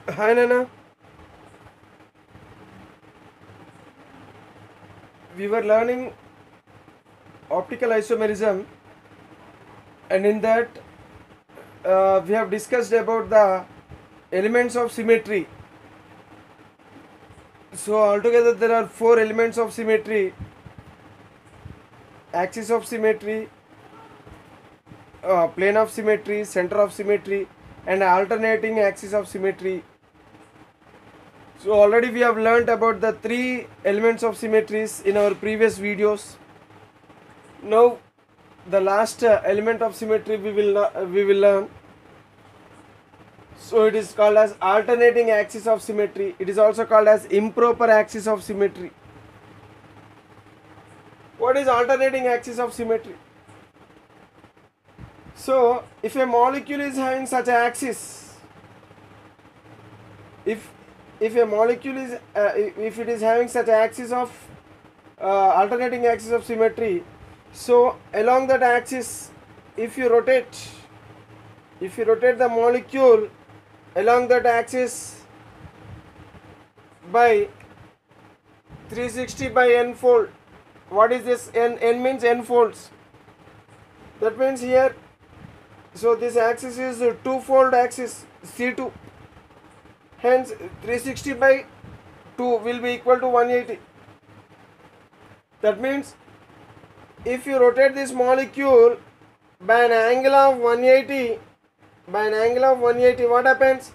Hi Nana, we were learning optical isomerism, and in that we have discussed about the elements of symmetry. So altogether there are four elements of symmetry: axis of symmetry, plane of symmetry, center of symmetry, and alternating axis of symmetry. So already we have learnt about the three elements of symmetries in our previous videos. Now the last element of symmetry we will learn. So it is called as alternating axis of symmetry. It is also called as improper axis of symmetry. What is alternating axis of symmetry? So if a molecule is having such an axis, if if a molecule is if it is having such an axis of alternating axis of symmetry, so along that axis, if you rotate the molecule along that axis by 360 by n fold. What is this? N means n folds. That means here, so this axis is a two-fold axis, C2. Hence 360 by 2 will be equal to 180. That means if you rotate this molecule by an angle of 180, what happens?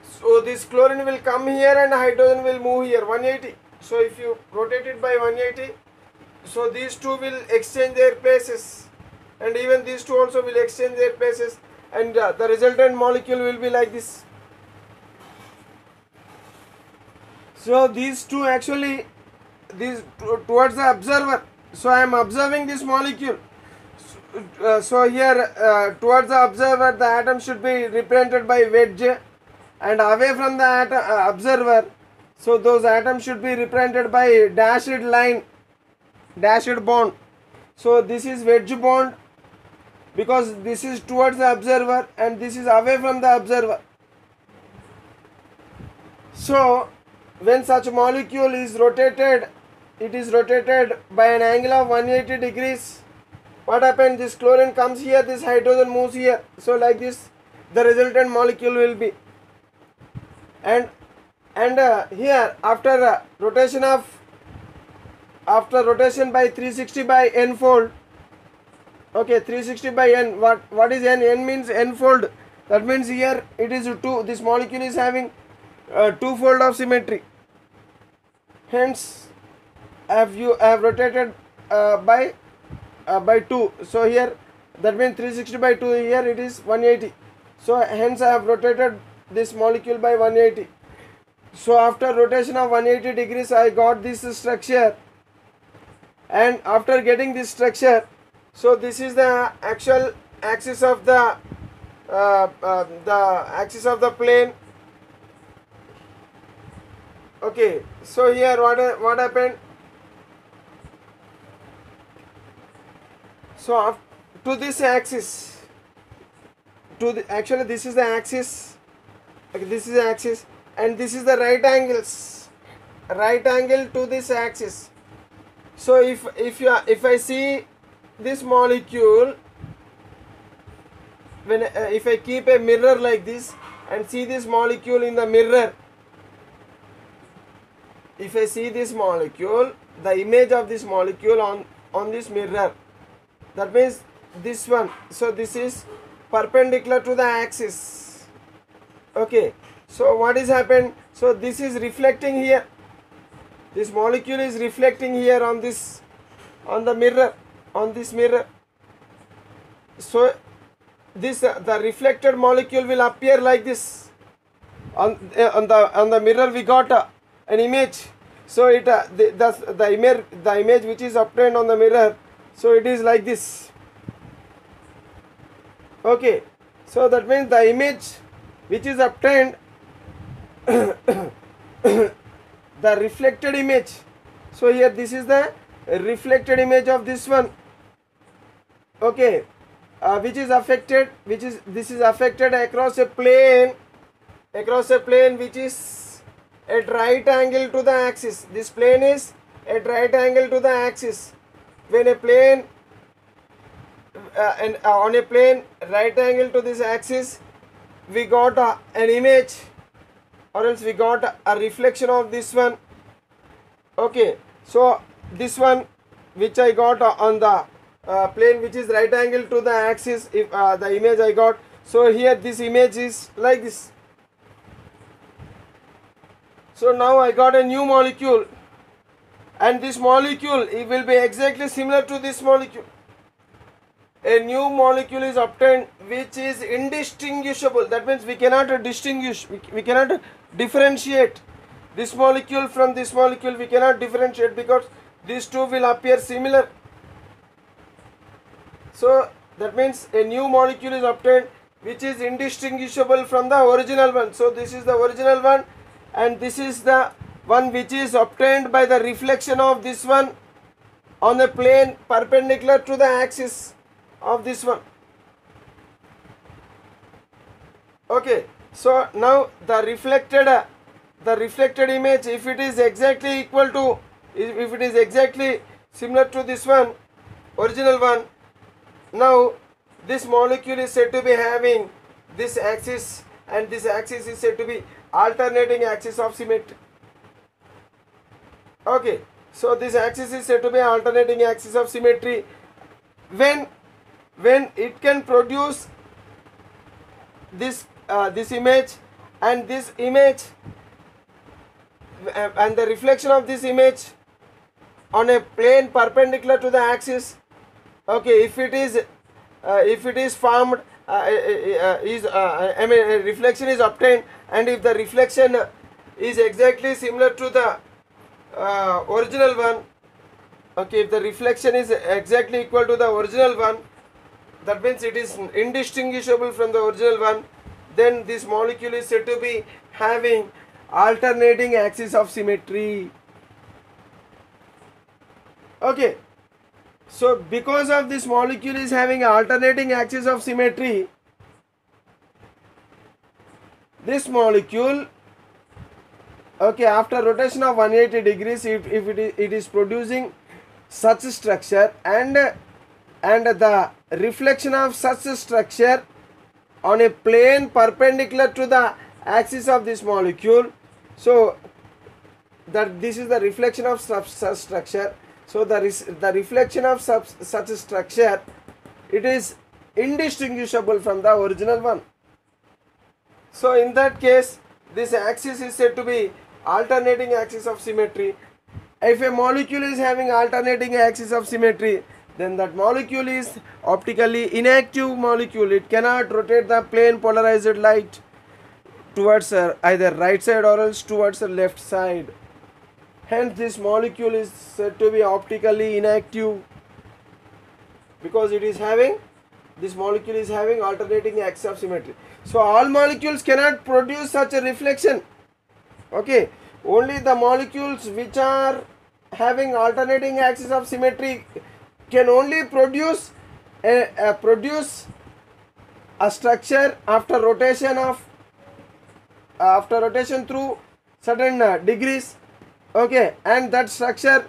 So this chlorine will come here and hydrogen will move here 180. So if you rotate it by 180, so these two will exchange their places, and even these two also will exchange their places, and the resultant molecule will be like this. So these two actually, these towards the observer. So I am observing this molecule. So here towards the observer, the atom should be represented by wedge, and away from the observer, so those atoms should be represented by dashed line, dashed bond. So this is wedge bond, because this is towards the observer and this is away from the observer. So when such molecule is rotated, it is rotated by an angle of 180 degrees. What happens? This chlorine comes here, this hydrogen moves here. So like this, the resultant molecule will be. And here after rotation by 360 by n fold. Okay, 360 by n. What is n? N means n fold. That means here it is 2. This molecule is having two-fold of symmetry. Hence, I have rotated by 2. So here that means 360 by 2. Here it is 180. So hence I have rotated this molecule by 180. So after rotation of 180 degrees, I got this structure. And after getting this structure, so this is the actual axis of the axis of the plane. Okay, so here what happened? So to this axis, actually this is the axis. Okay, this is the axis, and this is the right angle to this axis. So if I see this molecule, when if I keep a mirror like this and see this molecule in the mirror, if I see this molecule, the image of this molecule on this mirror, that means this one. So this is perpendicular to the axis. Okay, so what is happened? So this is reflecting here. This molecule is reflecting here on this, on the mirror, on this mirror. So this the reflected molecule will appear like this. On the mirror we got an image. So it the image which is obtained on the mirror, so it is like this. Okay, so that means the image which is obtained the reflected image. So here this is the reflected image of this one. Okay, this is affected across a plane across a plane which is at right angle to the axis. This plane is at right angle to the axis. When a plane on a plane right angle to this axis, we got an image, or else we got a reflection of this one. Okay, so this one which I got on the plane which is right angle to the axis, if the image I got, so here this image is like this. So now I got a new molecule, and this molecule, it will be exactly similar to this molecule. A new molecule is obtained which is indistinguishable. That means we cannot distinguish, we cannot differentiate this molecule from this molecule. We cannot differentiate because these two will appear similar. So that means a new molecule is obtained which is indistinguishable from the original one. So this is the original one, and this is the one which is obtained by the reflection of this one on a plane perpendicular to the axis of this one. Okay, so now the reflected image, if it is exactly equal to, if it is exactly similar to this one, original one, now this molecule is said to be having this axis, and this axis is said to be alternating axis of symmetry. Okay, so this axis is said to be alternating axis of symmetry when it can produce this this image, and this image and the reflection of this image on a plane perpendicular to the axis. Okay, if it is formed, a reflection is obtained, and if the reflection is exactly similar to the original one, okay, if the reflection is exactly equal to the original one, that means it is indistinguishable from the original one, then this molecule is said to be having alternating axis of symmetry. Okay, so because of this molecule is having alternating axis of symmetry, this molecule, okay, after rotation of 180 degrees, if it is producing such structure, and the reflection of such structure on a plane perpendicular to the axis of this molecule, so that this is the reflection of such structure. So the reflection of such structure, it is indistinguishable from the original one. So in that case, this axis is said to be alternating axis of symmetry. If a molecule is having alternating axis of symmetry, then that molecule is optically inactive molecule. It cannot rotate the plane polarized light towards either right side or else towards the left side. Hence this molecule is said to be optically inactive, because this molecule is having alternating axis of symmetry. So all molecules cannot produce such a reflection. Okay, only the molecules which are having alternating axis of symmetry can only produce a structure after rotation through certain degrees. Okay, and that structure,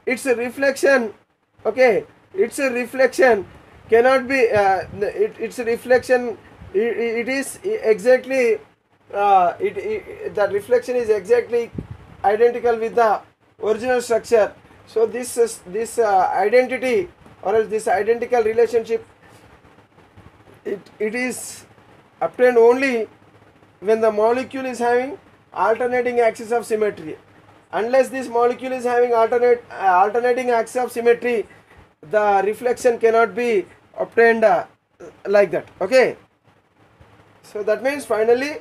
its reflection, okay, its reflection cannot be its reflection, it is exactly the reflection is exactly identical with the original structure. So this identity, or else this identical relationship, it is obtained only when the molecule is having alternating axis of symmetry. Unless this molecule is having alternating axis of symmetry, the reflection cannot be obtained like that. Okay, so that means finally,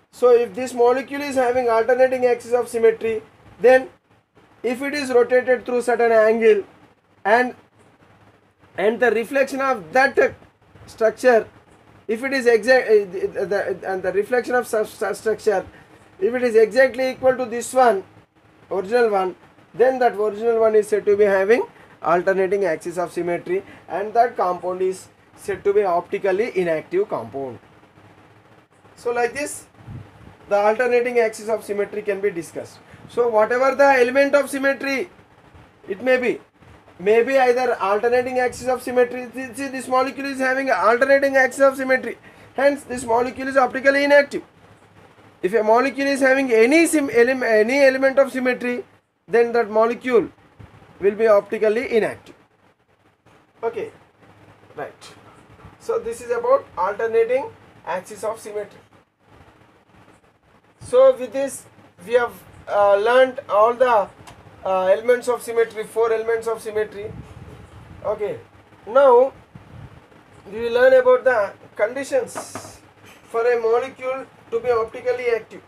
so if this molecule is having alternating axis of symmetry, then if it is rotated through certain angle, and the reflection of that structure, if it is exact and the reflection of such structure, if it is exactly equal to this one, original one, then that original one is said to be having alternating axis of symmetry, and that compound is said to be optically inactive compound. So like this, the alternating axis of symmetry can be discussed. So whatever the element of symmetry it may be either alternating axis of symmetry. See, this molecule is having an alternating axis of symmetry, hence this molecule is optically inactive. If a molecule is having any element of symmetry, then that molecule will be optically inactive. Okay, right. So this is about alternating axis of symmetry. So with this we have learnt all the elements of symmetry, 4 elements of symmetry. Okay, now we will learn about the conditions for a molecule to be optically active.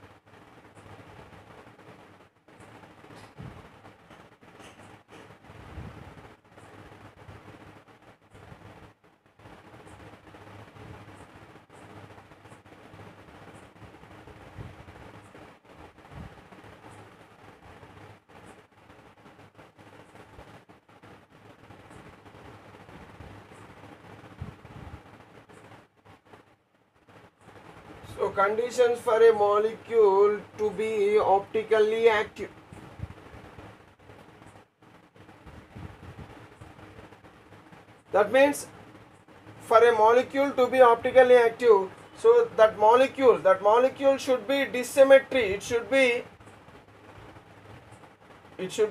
So conditions for a molecule to be optically active. That means for a molecule to be optically active, so that molecule should be dissymmetry. It should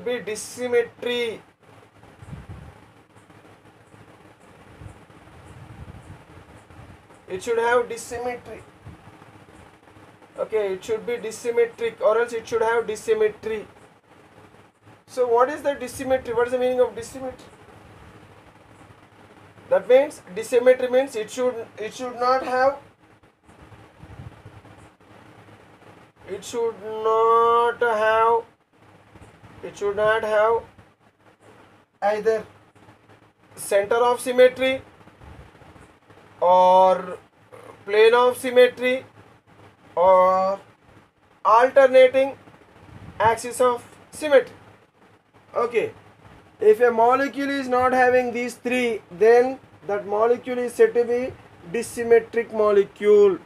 be dissymmetry. It should have dissymmetry. Okay, it should be dissymmetric, or else it should have dissymmetry. So what is the dissymmetry? What is the meaning of dissymmetry? That means dissymmetry means it should not have either center of symmetry or plane of symmetry or alternating axis of symmetry. Okay, if a molecule is not having these 3, then that molecule is said to be dissymmetric molecule.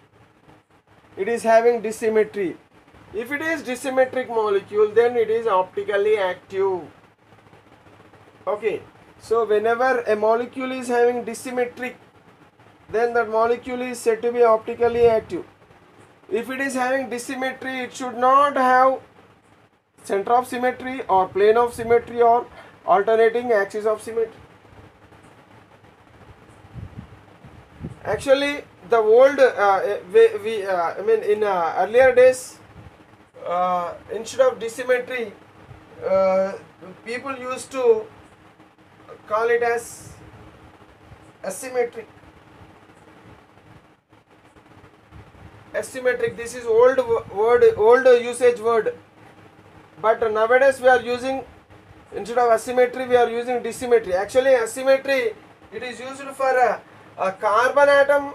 It is having dissymmetry. If it is dissymmetric molecule, then it is optically active. Okay, so whenever a molecule is having dissymmetric, then that molecule is said to be optically active. If it is having dissymmetry, it should not have center of symmetry or plane of symmetry or alternating axis of symmetry. Actually, the old in earlier days, instead of dissymmetry, people used to call it as asymmetric. Asymmetric, this is old usage word, but nowadays we are using, instead of asymmetry we are using dissymmetry. Actually asymmetry, it is used for a carbon atom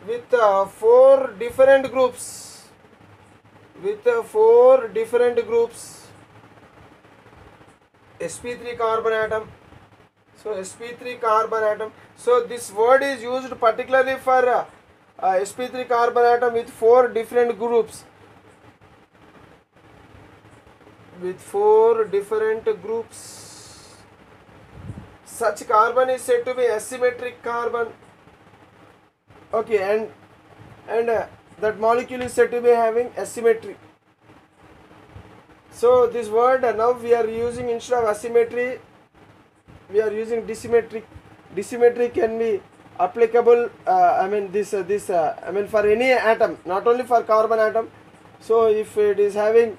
with 4 different groups, sp3 carbon atom. So sp3 carbon atom. So this word is used particularly for sp3 carbon atom with 4 different groups. Such carbon is said to be asymmetric carbon. Okay, and that molecule is said to be having asymmetry. So this word now we are using, instead of asymmetry we are using dissymmetric. Dissymmetry can be applicable for any atom, not only for carbon atom. So if it is having,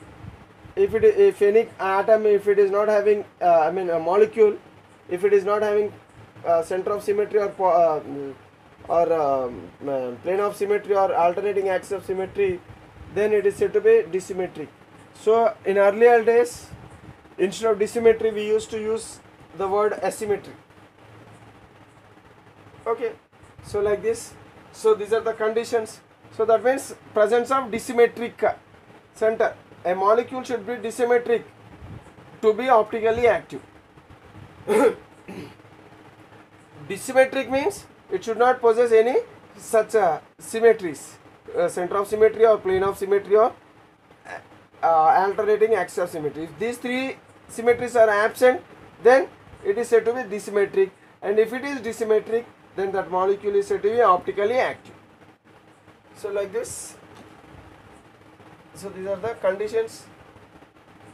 if any atom, if it is not having a molecule, if it is not having center of symmetry or plane of symmetry or alternating axis of symmetry, then it is said to be dissymmetric. So in earlier days, instead of dissymmetry we used to use the word asymmetry. Okay, so like this. So these are the conditions. So that means presence of dissymmetric center. A molecule should be dissymmetric to be optically active. Dissymmetric means it should not possess any such symmetries, center of symmetry or plane of symmetry or alternating axis of symmetry. If these three symmetries are absent, then it is said to be disymmetric, and if it is disymmetric, then that molecule is said to be optically active. So like this. So these are the conditions.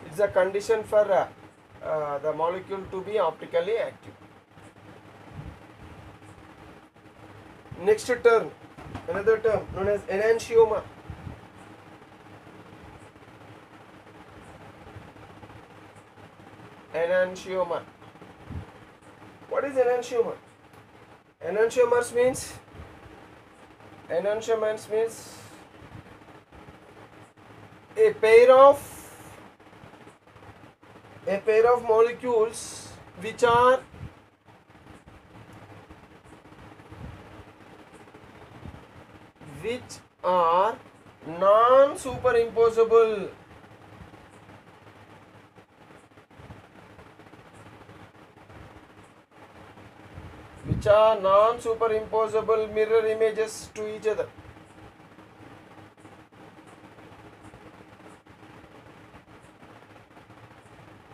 It's a condition for the molecule to be optically active. Next term, another term known as enantiomer. Enantiomer. What is enantiomer? Enantiomers means a pair of molecules which are non-superimposable. Which are non-superimposable mirror images to each other.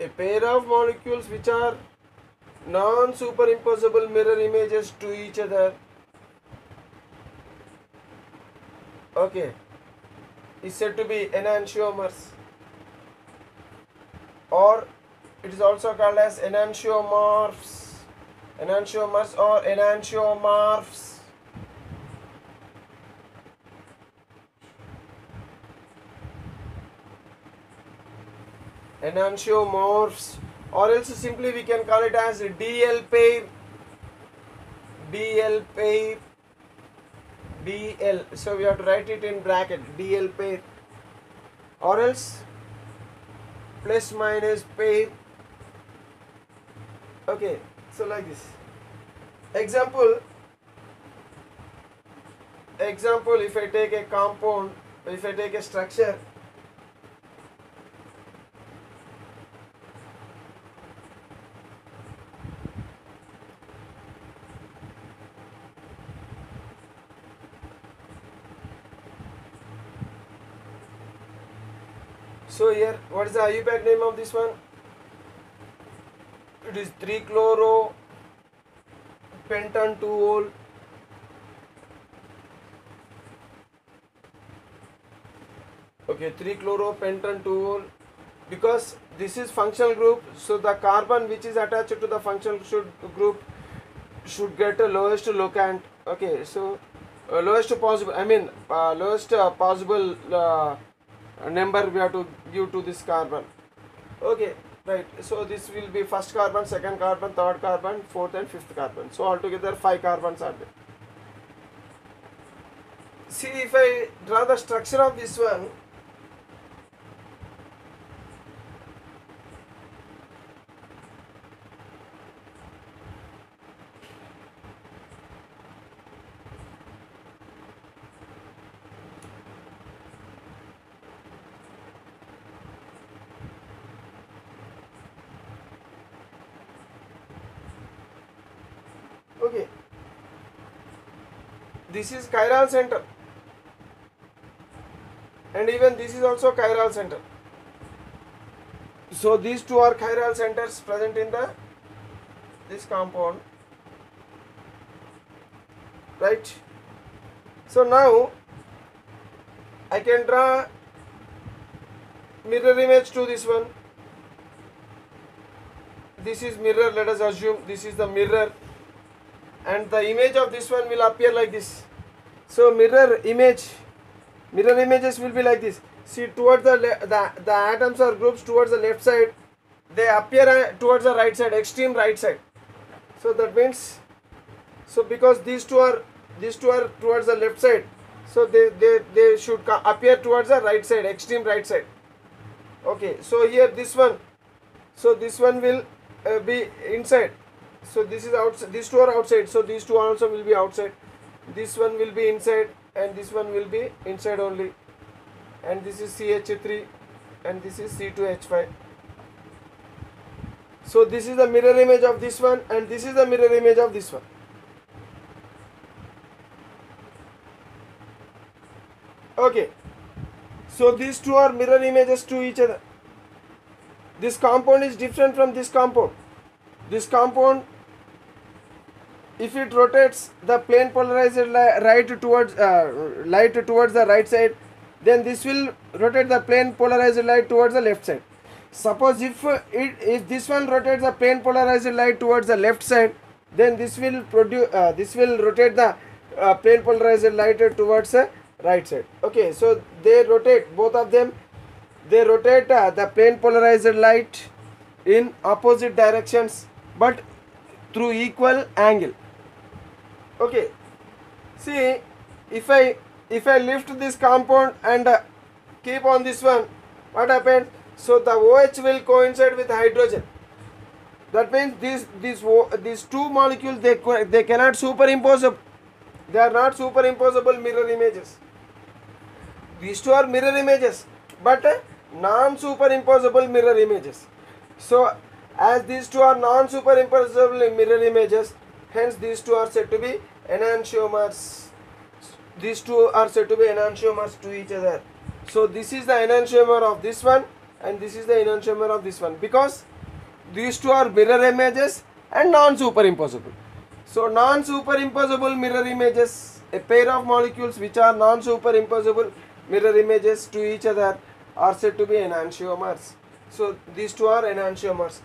A pair of molecules which are non-superimposable mirror images to each other, okay, is said to be enantiomers, or it is also called as enantiomorphs. Enantiomers or enantiomorphs. Enantiomorphs, or else simply we can call it as DL pair. DL pair. DL. So we have to write it in bracket. DL pair, or else plus minus pair. Okay. So like this. Example, if I take a compound, if I take a structure, so here, what is the IUPAC name of this one? It is 3-chloro-pentanetol. Okay, 3-chloro-pentanetol. Because this is functional group, so the carbon which is attached to the functional group should get a lowest locant. Okay, so lowest possible number we have to give to this carbon. Okay. Right, so this will be first carbon, second carbon, third carbon, fourth and fifth carbon. So altogether 5 carbons are there. See, if I draw the structure of this one, okay, this is chiral center, and even this is also chiral center. So these two are chiral centers present in this compound, right? So now I can draw mirror image to this one. This is mirror, let us assume this is the mirror, and the image of this one will appear like this. So mirror images will be like this. See, towards the atoms or groups towards the left side, they appear towards the right side, extreme right side. So that means, so because these two are towards the left side, so they should appear towards the right side, extreme right side. Okay, so here this one, so this one will be inside. So this is outside, these two are outside, so these two also will be outside. This one will be inside and this one will be inside only. And this is CH3 and this is C2H5. So this is the mirror image of this one and this is the mirror image of this one. Okay, so these two are mirror images to each other. This compound is different from this compound. This compound, if it rotates the plane polarized light towards the right side, then this will rotate the plane polarized light towards the left side. Suppose if this one rotates the plane polarized light towards the left side, then this will rotate the plane polarized light towards the right side. Okay, so they rotate, both of them, they rotate the plane polarized light in opposite directions but through equal angle. Okay, see, if I lift this compound and keep on this one, what happens? So the OH will coincide with hydrogen. That means these two molecules, they cannot superimpose. They are not superimposable mirror images. These two are mirror images, but non-superimposable mirror images. So as these two are non-superimposable mirror images, hence these two are said to be enantiomers. These two are said to be enantiomers to each other. So this is the enantiomer of this one and this is the enantiomer of this one, because these two are mirror images and non-superimposable. So non-superimposable mirror images, a pair of molecules which are non-superimposable mirror images to each other, are said to be enantiomers. So these two are enantiomers,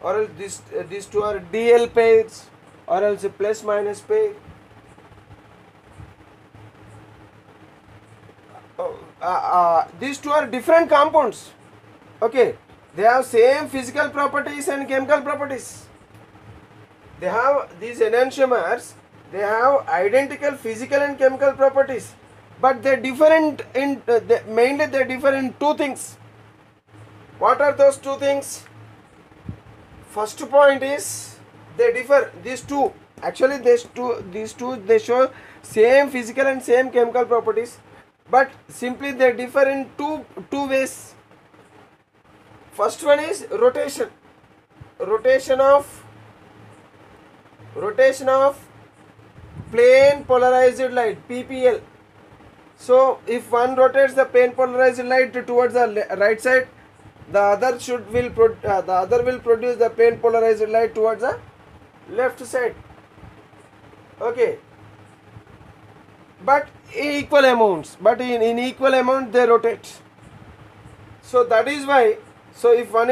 or else these two are DL pairs, or else a plus minus pair. These two are different compounds. Okay, they have same physical properties and chemical properties. They have these enantiomers, they have identical physical and chemical properties, but they different in mainly they differ in two things. What are those two things? First point is they differ. These two actually these two they show same physical and same chemical properties, but simply they differ in two ways. First one is rotation. Rotation of plane polarized light, PPL. So if one rotates the plane polarized light towards the right side, the other will produce the plane polarized light towards the left side. Okay, but in equal amounts, but in equal amount they rotate. So that is why, so if one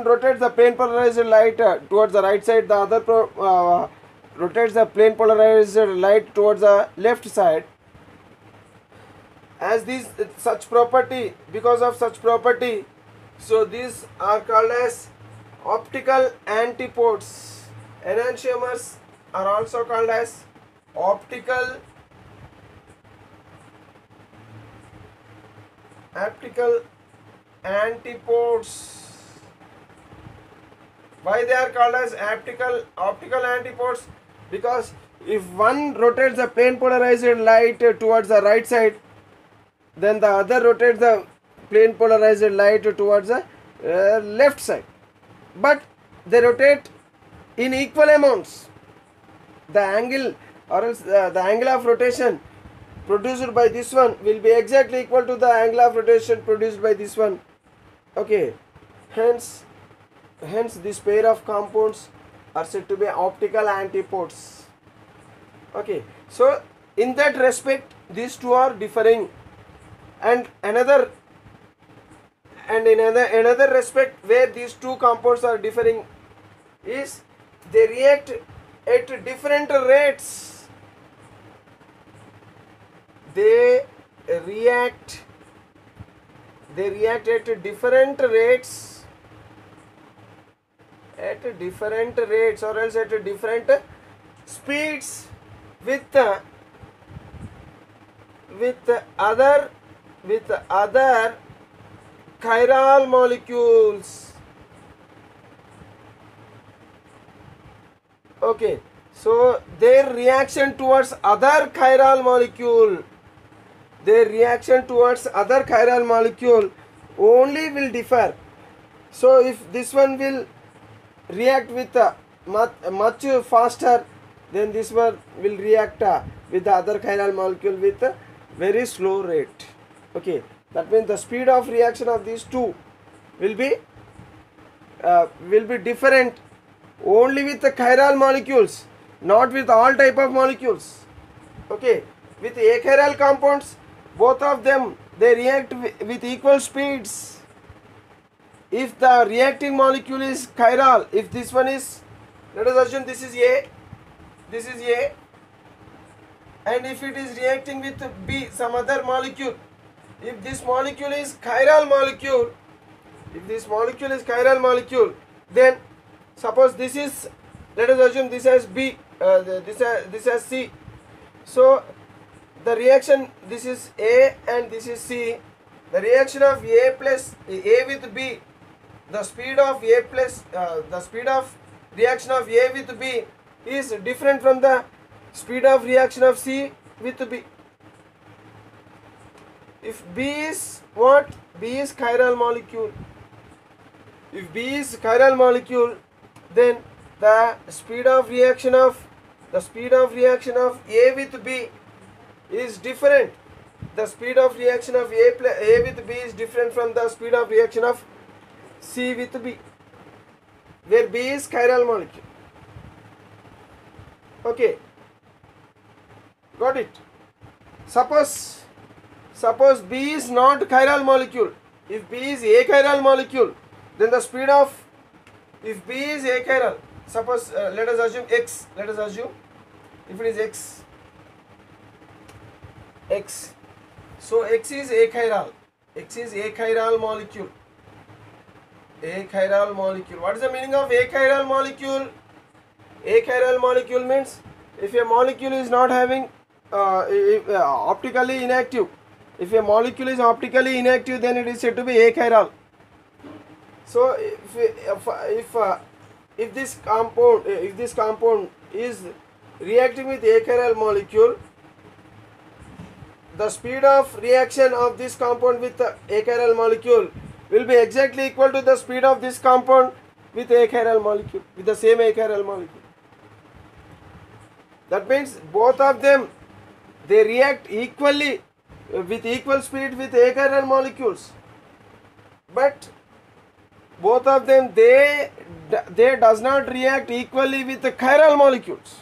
rotates the plane polarized light towards the right side, the other rotates the plane polarized light towards the left side. As such property, because of such property, so these are called as optical antipodes. Enantiomers are also called as optical antipodes. Why they are called as optical antipodes? Because if one rotates the plane polarized light towards the right side, then the other rotates the plane polarized light towards the left side, but they rotate in equal amounts. The angle, or else the angle of rotation produced by this one will be exactly equal to the angle of rotation produced by this one. Okay, hence this pair of compounds are said to be optical antipodes. Okay, so in that respect these two are differing, and another respect where these two compounds are differing is they react at different rates. They react at different rates, or else at different speeds with other chiral molecules. Okay, so their reaction towards other chiral molecule only will differ. So if this one will react with much faster, then this one will react with the other chiral molecule with very slow rate. Okay, that means the speed of reaction of these two will be different only with the chiral molecules, not with all type of molecules. Okay, with achiral compounds, both of them they react with equal speeds. If the reacting molecule is chiral, if this one is, let us assume this is A, and if it is reacting with B, some other molecule, if this molecule is chiral molecule, then suppose this is, let us assume this has B, this has C. So the reaction, this is A and this is C. The reaction of A with B, the speed of reaction of A with B is different from the speed of reaction of C with B. If B is what? B is chiral molecule. If B is chiral molecule, then the speed of reaction of A with B is different. The speed of reaction of A with B is different from the speed of reaction of C with B, where B is chiral molecule. Okay, got it? Suppose B is not chiral molecule. If B is achiral molecule, then the speed of, if B is achiral, suppose let us assume X. Let us assume if it is X. So X is achiral. X is achiral molecule. Achiral molecule. What is the meaning of achiral molecule? Achiral molecule means if a molecule is not having optically inactive. If a molecule is optically inactive, then it is said to be achiral. So if this compound is reacting with achiral molecule, the speed of reaction of this compound with the achiral molecule will be exactly equal to the speed of this compound with achiral molecule, with the same achiral molecule. That means both of them, they react equally with equal speed with achiral molecules, but both of them they does not react equally with the chiral molecules.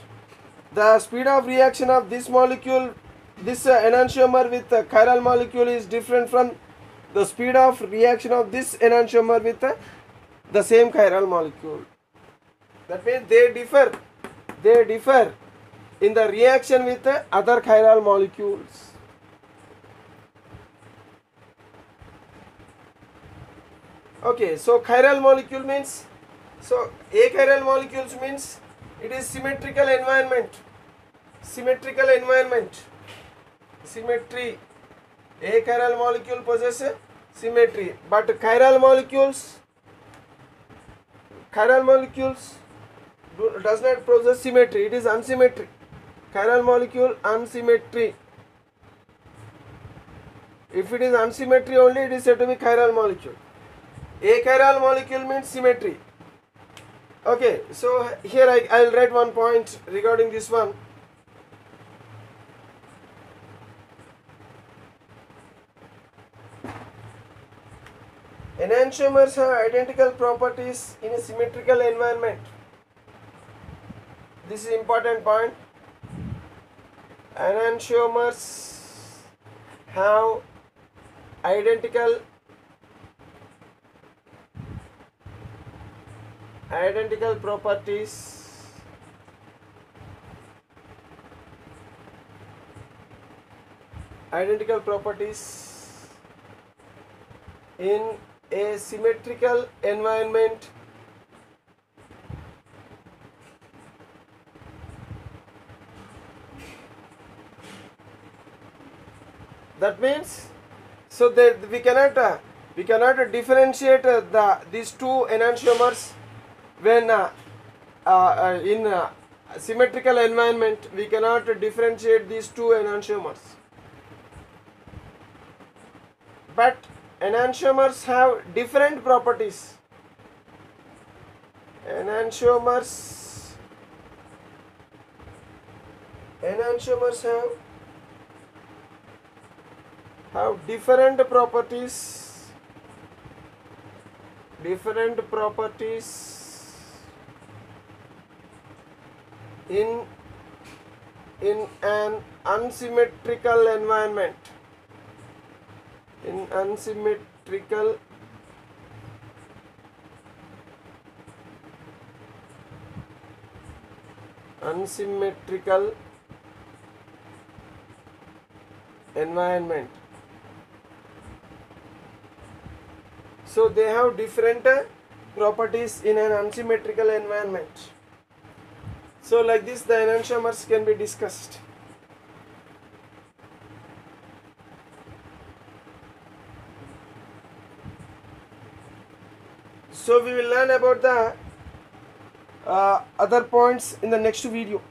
The speed of reaction of this molecule, this enantiomer with the chiral molecule is different from the speed of reaction of this enantiomer with the same chiral molecule. That means they differ in the reaction with the other chiral molecules. Okay, so chiral molecule means, so achiral molecules means it is symmetrical environment. Symmetry. Achiral molecule possesses symmetry, but chiral molecules does not possess symmetry. It is unsymmetric. Chiral molecule unsymmetry. If it is unsymmetry only, it is said to be chiral molecule. Achiral molecule means symmetry. Okay, so here I will write one point regarding this one. Enantiomers have identical properties in a symmetrical environment. This is important point. Enantiomers have identical properties in a symmetrical environment. That means, so that we cannot differentiate these two enantiomers when in symmetrical environment. We cannot differentiate these two enantiomers. But enantiomers have different properties. Enantiomers have have different properties in an unsymmetrical environment. In unsymmetrical environment. So they have different properties in an unsymmetrical environment. So like this the enantiomers can be discussed. So we will learn about the other points in the next video.